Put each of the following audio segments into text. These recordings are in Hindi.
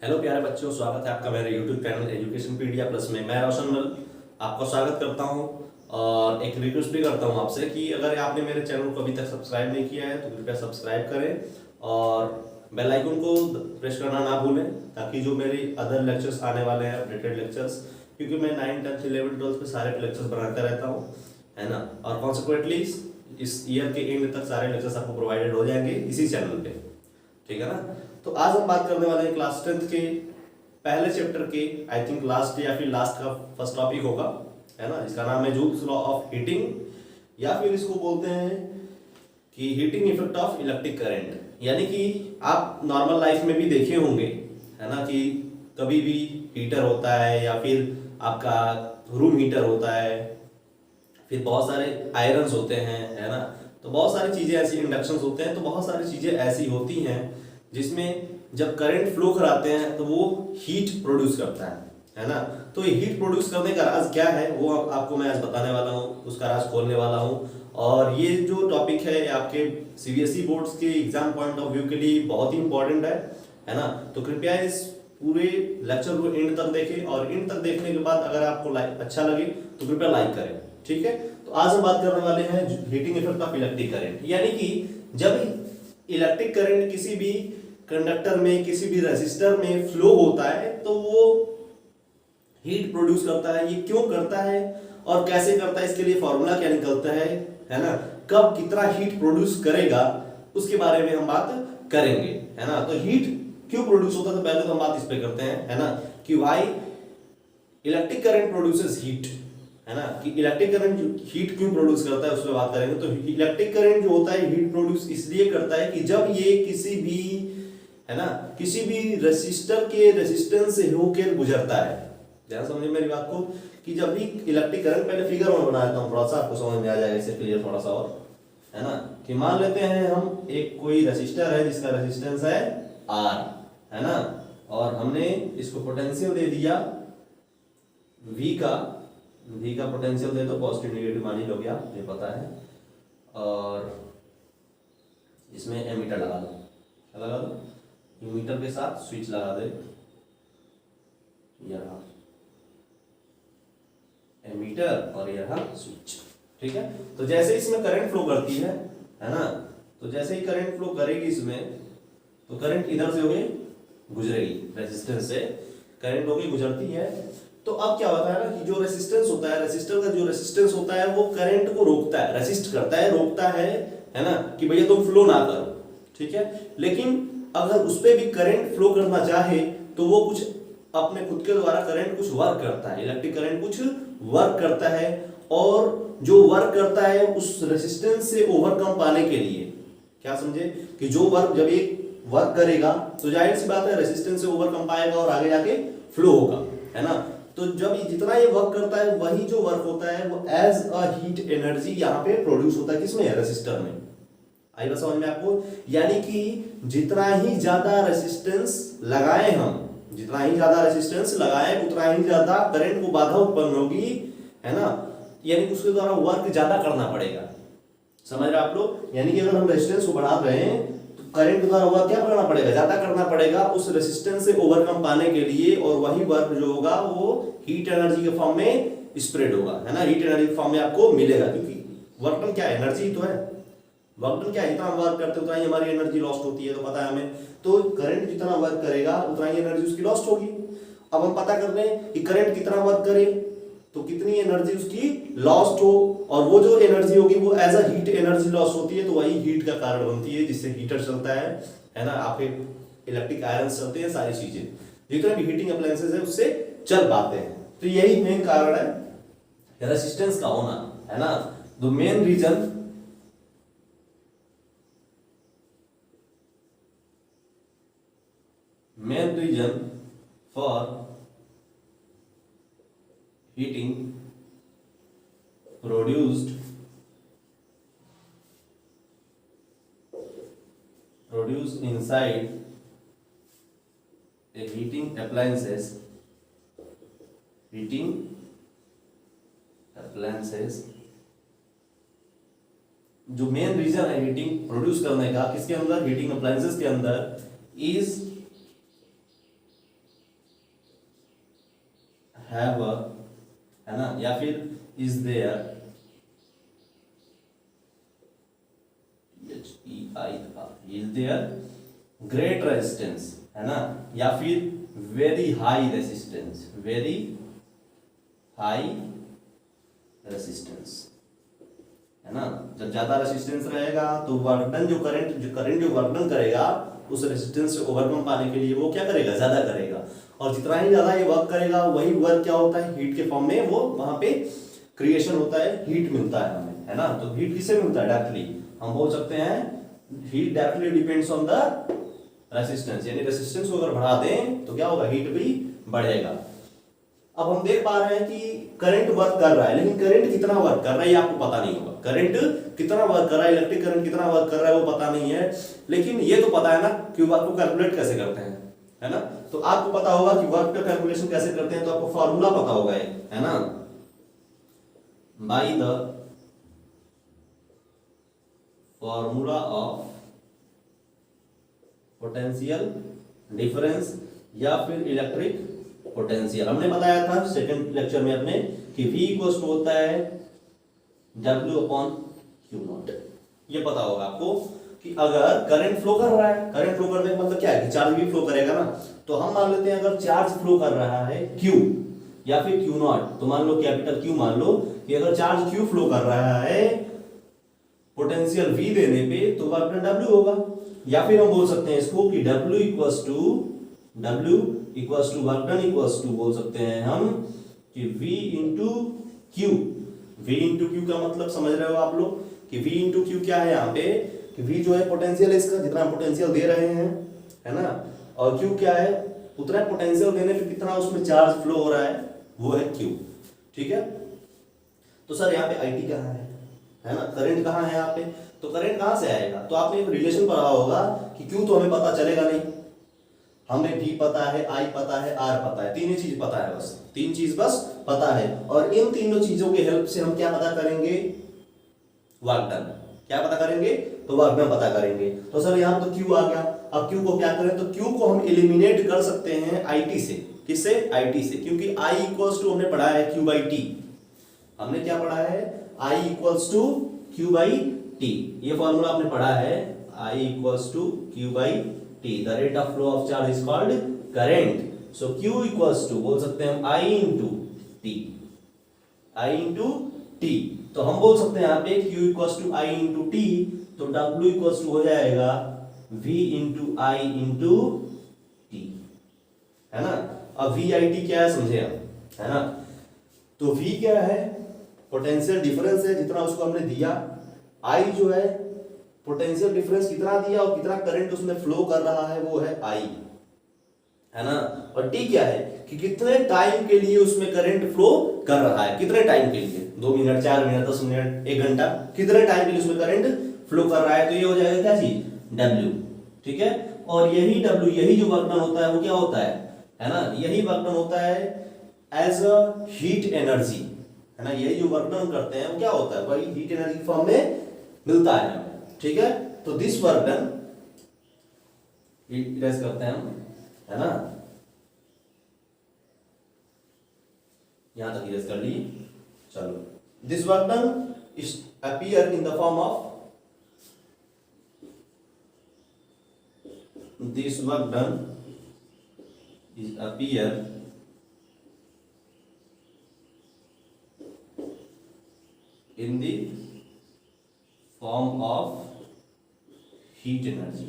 हेलो प्यारे बच्चों, स्वागत है आपका मेरे यूट्यूब चैनल एजुकेशन पीडिया प्लस में। मैं रोशन मल आपका स्वागत करता हूं और एक रिक्वेस्ट भी करता हूं आपसे कि अगर आपने मेरे चैनल को अभी तक सब्सक्राइब नहीं किया है तो कृपया सब्सक्राइब करें और बेल आइकन को प्रेस करना ना भूलें, ताकि जो मेरी अदर लेक्चर्स आने वाले हैं, अपडेटेड लेक्चर्स, क्योंकि मैं 9th 10th 11th 12th पे सारे लेक्चर्स बनाता रहता हूँ, है ना। और कॉन्सिक्वेंटली इस ईयर के एंड तक सारे लेक्चर्स आपको प्रोवाइडेड हो जाएंगे इसी चैनल पे, ठीक है ना। तो आज हम बात करने वाले हैं क्लास 10th के पहले चैप्टर के, आई थिंक लास्ट या फिर लास्ट का फर्स्ट टॉपिक होगा, है ना, जिसका नाम है जूल्स लॉ ऑफ हीटिंग, या फिर इसको बोलते हैं कि heating effect of electric current. यानी कि आप नॉर्मल लाइफ में भी देखे होंगे, है ना, कि कभी भी हीटर होता है या फिर आपका रूम हीटर होता है, फिर बहुत सारे आयरन्स होते हैं, है ना। तो बहुत सारी चीज़ें ऐसी, इंडक्शन होते हैं, तो बहुत सारी चीज़ें ऐसी होती हैं जिसमें जब करंट फ्लो कराते हैं तो वो हीट प्रोड्यूस करता है ना। तो ये हीट प्रोड्यूस करने का राज क्या है वो आपको मैं आज बताने वाला हूँ, उसका राज खोलने वाला हूँ। और ये जो टॉपिक है आपके सीबीएसई बोर्ड्स के एग्जाम पॉइंट ऑफ व्यू के लिए बहुत ही इंपॉर्टेंट है ना। तो कृपया इस पूरे लेक्चर को एंड तक देखें, और एंड तक देखने के बाद अगर आपको अच्छा लगे तो कृपया लाइक करें, ठीक है। तो आज हम बात करने वाले हैं heating effect of electric current. यानी कि जब इलेक्ट्रिक करंट किसी भी कंडक्टर में, किसी भी रेजिस्टर में फ्लो होता है तो वो हीट प्रोड्यूस करता है। ये क्यों करता है और कैसे करता है, इसके लिए फॉर्मूला क्या निकलता है ना, कब कितना हीट प्रोड्यूस करेगा उसके बारे में हम बात करेंगे, है ना। तो हीट क्यों प्रोड्यूस होता है, तो पहले तो हम बात इस पे करते हैं, है ना, कि why electric current produces heat, है ना, कि इलेक्ट्रिक करंट हीट क्यों प्रोड्यूस करता है उस पर बात करेंगे। तो इलेक्ट्रिक करंट जो होता है हीट प्रोड्यूस इसलिए करता है कि जब ये किसी भी, है ना, किसी भी रेसिस्टर के रेजिस्टेंस से होकर गुजरता है। ध्यान समझिए मेरी बात को, कि जब भी इलेक्ट्रिक करंट, पहले फिगर में बना देता हूं थोड़ा सा, आपको समझ में आ जाएगा इससे क्लियर थोड़ा सा और, है ना, कि मान लेते हैं हम एक कोई रेसिस्टर है जिसका रेजिस्टेंस है R, है ना, और हमने इसको पोटेंशियल दे दिया V का पोटेंशियल दे दो, पॉजिटिव नेगेटिव मान ही लोगे आप, ये पता है। और इसमें एमीटर लगा दो, क्या लगा दो, एमीटर के साथ स्विच लगा दे, यहाँ एमीटर और यहाँ स्विच, ठीक है। तो जैसे इसमें करंट फ्लो करती है ना, तो जैसे ही करंट फ्लो करेगी इसमें, तो करंट इधर से होगी गुजरेगी, रेजिस्टेंस से करंट होगी गुजरती है। तो अब क्या होता है ना, कि जो रेजिस्टेंस होता है, रेजिस्टर का जो रेजिस्टेंस होता है वो करंट को रोकता है, रेसिस्ट करता है, रोकता है ना, कि भैया तुम फ्लो ना करो, ठीक है। लेकिन अगर उस पर भी करंट फ्लो करना चाहे तो वो कुछ अपने खुद के द्वारा करंट कुछ वर्क करता है, इलेक्ट्रिक करंट कुछ वर्क करता है, और जो वर्क करता है उस रेजिस्टेंस से ओवरकम पाने के लिए, क्या समझे, कि जो वर्क, जब एक वर्क करेगा तो जाहिर सी बात है रेजिस्टेंस से ओवरकम पाएगा और आगे जाके फ्लो होगा, है ना। तो जब जितना ये वर्क करता है, वही जो वर्क होता है वो एज अ हीट एनर्जी यहाँ पे प्रोड्यूस होता है, किसमें, रेजिस्टर में। आई बात समझ में आपको। यानी कि जितना ही ज्यादा रेजिस्टेंस लगाए हम, जितना ही ज्यादा रेजिस्टेंस लगाए उतना ही ज्यादा करंट को बाधा उत्पन्न होगी, है ना। यानी कि उसके द्वारा वर्क ज्यादा करना पड़ेगा, समझ रहे आप लोग। यानी कि अगर हम रेजिस्टेंस को बढ़ा रहे हैं तो करंट के द्वारा वर्क क्या करना पड़ेगा, ज्यादा करना पड़ेगा उस रेजिस्टेंस से ओवरकम पाने के लिए, और वही वर्क जो होगा वो हीट एनर्जी के फॉर्म में स्प्रेड होगा, है ना, हीट एनर्जी के फॉर्म में आपको मिलेगा। क्योंकि वर्क क्या है, एनर्जी तो है, वर्क क्या है, जितना वर्क करते उतना ही हमारी एनर्जी लॉस्ट होती है, तो पता है हमें। तो करंट जितना वर्क करेगा उतना ही एनर्जी उसकी लॉस्ट होगी। अब हम पता कर रहे हैं कि करंट कितना वर्क करे तो कितनी एनर्जी उसकी लॉस्ट हो, और वो जो एनर्जी होगी वो as a heat energy loss होती है, तो वही हीट का कारण बनती है, जिससे हीटर चलता है ना, आपके इलेक्ट्रिक आयरन्स चलते हैं, सारी चीजें जितने भी हीटिंग अप्लायंसेस है उससे चल पाते हैं। तो यही मेन कारण है रेजिस्टेंस का होना, है ना। The main reason for heating produced inside a heating appliances जो मेन रीजन है हीटिंग प्रोड्यूस करने का, किसके अंदर, हीटिंग अप्लायंसेस के अंदर, इज हैव अ, है ना, या फिर is there, is there great resistance, है ना, या फिर very high resistance, very high resistance, है ना। जब ज्यादा रेजिस्टेंस रहेगा तो वर्क डन, जो करंट जो वर्क डन करेगा उस रेजिस्टेंस से ओवरकम पाने के लिए वो क्या करेगा, ज्यादा करेगा। और जितना ही ज्यादा ये वर्क करेगा वही वर्क क्या होता है, हीट के फॉर्म में वो वहां पे क्रिएशन होता है, हीट मिलता है हमें, है ना। तो हीट किससे मिलता है, डायरेक्टली हम बोल सकते हैं heat directly depends on the resistance, यानी रेजिस्टेंस को अगर बढ़ा दें तो क्या होगा, हीट भी बढ़ेगा। अब हम देख पा रहे हैं कि करंट वर्क कर रहा है, लेकिन करंट कितना वर्क कर रहा है ये आपको पता नहीं होगा। करंट कितना वर्क कर रहा है, इलेक्ट्रिक करंट कितना वर्क कर रहा है वो पता नहीं है, लेकिन ये तो पता है ना कि वर्क को कैलकुलेट कैसे करते हैं, है ना। तो आपको पता होगा कि वर्क का कैलकुलेशन कैसे करते हैं, तो आपको फॉर्मूला पता होगा, है ना, by the formula of potential difference या फिर इलेक्ट्रिक पोटेंशियल। हमने बताया था सेकंड लेक्चर में अपने कि V इक्वल टू होता है W अपॉन Q नॉट। ये पता होगा आपको कि अगर करंट फ्लो कर रहा है, करंट फ्लो करने का मतलब क्या है कि चार्ज भी फ्लो करेगा ना। तो हम मान लेते हैं अगर चार्ज फ्लो कर रहा है Q या फिर Q नॉट, तो मान लो कैपिटल Q मान लो कि अगर चार्ज Q फ्लो कर रहा है पोटेंशियल V देने पे तो वर्क डन W होगा। या फिर हम बोल सकते हैं इसको कि W equals to work done equals to बोल सकते हैं हम कि V into Q. V into Q का मतलब समझ रहे हो आप लोग कि V इंटू क्यू क्या है यहाँ पे, कि V जो है पोटेंशियल है इसका, जितना पोटेंशियल दे रहे हैं, है ना, और Q क्या है, उतना पोटेंशियल देने पे कितना उसमें चार्ज फ्लो हो रहा है, वो है Q। ठीक है, तो सर यहाँ पे IT कहाँ है ना, करंट कहाँ है यहाँ पे, तो करंट कहाँ से आएगा। तो आपने एक रिलेशन पढ़ा होगा कि Q तो हमें पता चलेगा नहीं, हमें V पता है, I पता है, R पता है, तीन ही चीज पता है, बस तीन चीज बस पता है। और इन तीनों चीजों के हेल्प से हम क्या पता करेंगे, वर्क डन। क्या पता करेंगे, तो वर्क डन पता करेंगे। तो सर यहाँ तो Q आ गया, अब Q को क्या करें, तो Q को हम एलिमिनेट कर सकते हैं IT से। किससे, IT से, क्योंकि I इक्वल्स टू हमने पढ़ा है Q बाई T। हमने क्या पढ़ा है, I equals to Q by T। ये फॉर्मूला आपने पढ़ा है, I equals to Q by T। The rate of flow of charge is called current. So Q equals to बोल सकते हैं हम I into T, I into T। तो हम बोल सकते हैं यहाँ पे Q equals to I into T, तो W इक्वल्स टू हो जाएगा V into I into T, है ना। अब VIT क्या है समझे आप, है ना। तो V क्या है, पोटेंशियल डिफरेंस है जितना उसको हमने दिया। I जो है पोटेंशियल डिफरेंस कितना दिया और कितना करंट उसमें फ्लो कर रहा है, वो है I, है ना। और T क्या है कि कितने टाइम के लिए उसमें करंट फ्लो कर रहा है, कितने टाइम के लिए, 2 मिनट, 4 मिनट, 10 मिनट, 1 घंटा, कितने टाइम के लिए उसमें करंट फ्लो कर रहा है। तो ये हो जाएगा क्या चीज, W। ठीक है, और यही W, यही जो वर्क डन होता है वो क्या होता है ना, यही वर्क डन होता है एज अ हीट एनर्जी, है ना। यही जो वर्क डन करते हैं वो क्या होता है, वही हीट एनर्जी फॉर्म में मिलता है हमें। ठीक है, तो दिस वर्क डन इरेज करते हैं हम, है ना, यहां तक इरेज कर लिए। चलो, this work done is appear in the form of, this work done is appear in the form of heat energy।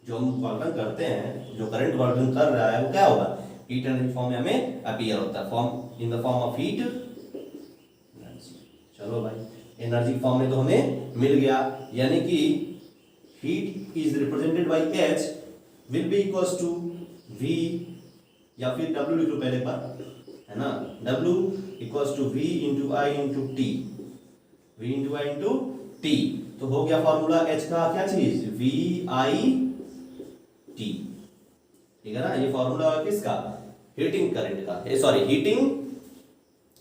जो हम वर्क करते हैं, जो करंट वर्क कर रहा है वो क्या होगा, हीट एनर्जी फॉर्म में हमें अपीयर होता है, form in the form of heat energy. चलो भाई, एनर्जी फॉर्म में तो हमें मिल गया, यानी कि heat is represented by H will be equals to V, या फिर W लिख लो पहले पर, है ना, W equals to V into I into T, V into I into T। तो हो गया फॉर्मूला H का क्या चीज, VIT। ठीक है ना, ये फॉर्मूला किसका, हीटिंग करंट का, सॉरी हीटिंग,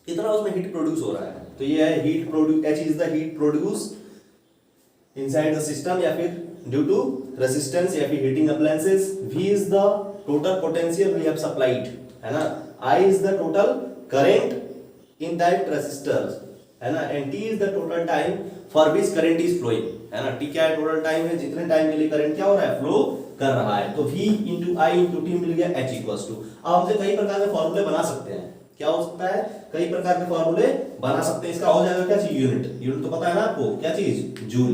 कितना उसमें हीट प्रोड्यूस हो रहा है। तो ये है heat produce, H is the heat produce inside the system या फिर ड्यू टू रेजिस्टेंस या फिर heating appliances. V is the total potential we have supplied, है ना। I is the total current in that resistor, है ना, and T is the total time for which current is flowing, है ना। टी क्या है? टोटल टाइम है, जितने टाइम के लिए करंट क्या हो रहा है? फ्लो कर रहा है। तो V into I into T मिल गया H इक्वल्स टू। अब हमसे कई प्रकार के फॉर्मूले बना सकते हैं। क्या हो सकता है? कई प्रकार के फॉर्मूले बना सकते हैं। इसका हो जाएगा क्या चीज? यूनिट। यूनिट तो पता है ना आपको, क्या चीज? जूल,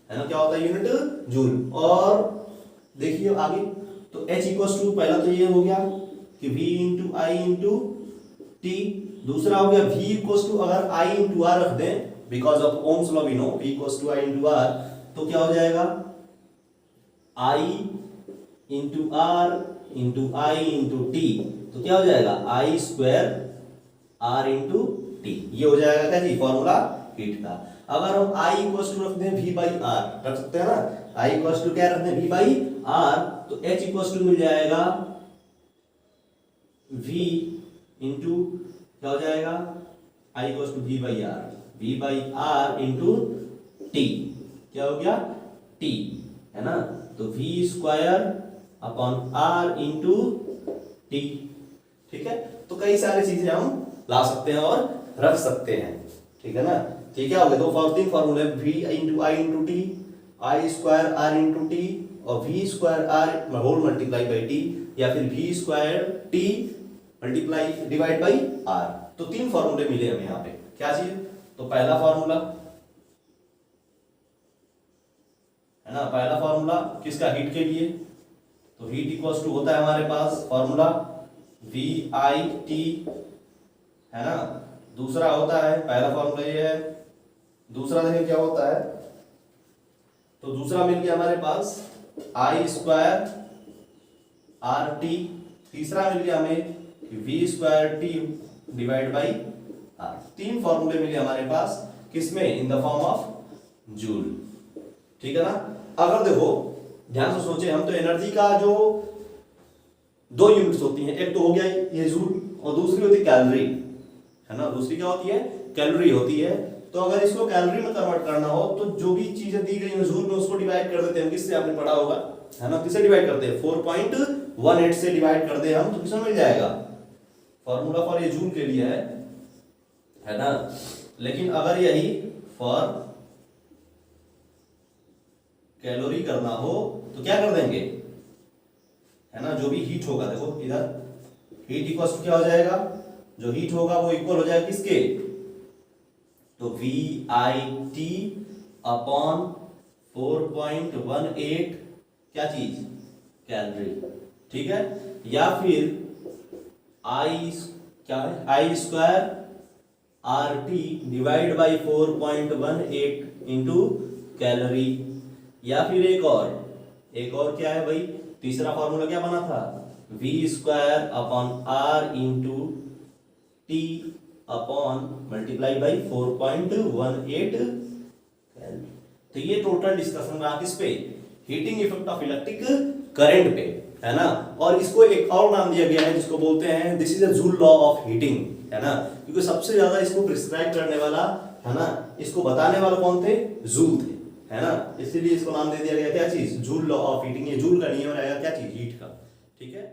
है ना। क्या होता है यूनिट? जूल। और देखिए आगे, तो H इक्वल्स टू पहला तो ये हो गया कि V into I into T. दूसरा हो गया V इक्वल्स टू, अगर I इंटू आर रख दें, because of Ohm's law we know V equals to I into R, तो क्या हो जाएगा? I into R into I into T, तो क्या हो जाएगा? I square R into T. ये हो जाएगा क्या जी? फॉर्मूला हीट का। अगर हम I इक्वल्स टू रख दें V बाई आर, रख सकते हैं ना। I इक्वल्स टू क्या रख दें? V बाई आर, तो H इक्वल्स टू मिल जाएगा V इंटू क्या हो जाएगा? I equals to V by R, V by R into T. क्या हो गया? T, है ना। तो V square upon R into T. ठीक है, तो कई सारी चीजें हम ला सकते हैं और रख सकते हैं। ठीक है ना। ठीक है, हो गए दो तीन फॉर्मूले, V into I into T, I square R into T, और V square R whole multiply by T, या फिर V square T multiply divide by R. तो तीन फॉर्मूले मिले हमें यहाँ पे। क्या चीज? तो पहला फॉर्मूला, है ना, पहला फॉर्मूला किसका? हीट के लिए। तो हीट इक्वल्स टू होता है हमारे पास फॉर्मूला वी आई टी, है ना। दूसरा होता है, पहला फॉर्मूला ये है, दूसरा देखिए क्या होता है। तो दूसरा मिल गया हमारे पास आई स्क्वायर आर टी। तीसरा मिल गया हमें V square T divide by R. तीन फॉर्मूले मिले हमारे पास, किसमें? In the form of joule. ठीक है ना। अगर देखो ध्यान से सोचे हम, तो एनर्जी का जो दो यूनिट्स होती हैं, एक तो हो गया ये जूल, और दूसरी होती है कैलोरी, है ना। दूसरी क्या होती है? कैलोरी होती है। तो अगर इसको कैलोरी में कन्वर्ट करना हो, तो जो भी चीजें दी गई हैं जूल में, उसको डिवाइड कर देते हैं। किससे? आपने पढ़ा होगा, है ना। किससे डिवाइड करते हैं? 4.18 से डिवाइड कर दे हम, तो किसमें मिल जाएगा? फॉर्मूला फॉर ये जूल के लिए है ना। लेकिन अगर यही फॉर कैलोरी करना हो तो क्या कर देंगे, है ना। जो भी हीट होगा, देखो इधर हीट इक्वल टू क्या हो जाएगा? जो हीट होगा वो इक्वल हो जाएगा किसके? तो वी आई टी अपॉन 4.18 क्या चीज? कैलोरी। ठीक है, या फिर आई क्या है? I square R T divide by 4.18 into calorie. या फिर एक और क्या है भाई? तीसरा फॉर्मूला क्या बना था? V square upon R into T upon multiply by 4.18 calorie. तो ये टोटल डिस्कशन रहा किस पे? Heating effect of electric current पे, है ना। और इसको एक और नाम दिया गया है जिसको बोलते हैं this is a joule law of heating, है ना। क्योंकि सबसे ज्यादा इसको प्रिस्क्राइब करने वाला, है ना, इसको बताने वाला कौन थे? जूल थे, है ना। इसीलिए इसको नाम दे दिया गया क्या चीज? Joule law of heating. ये जूल का नियम रहेगा क्या चीज? हीट का। ठीक है।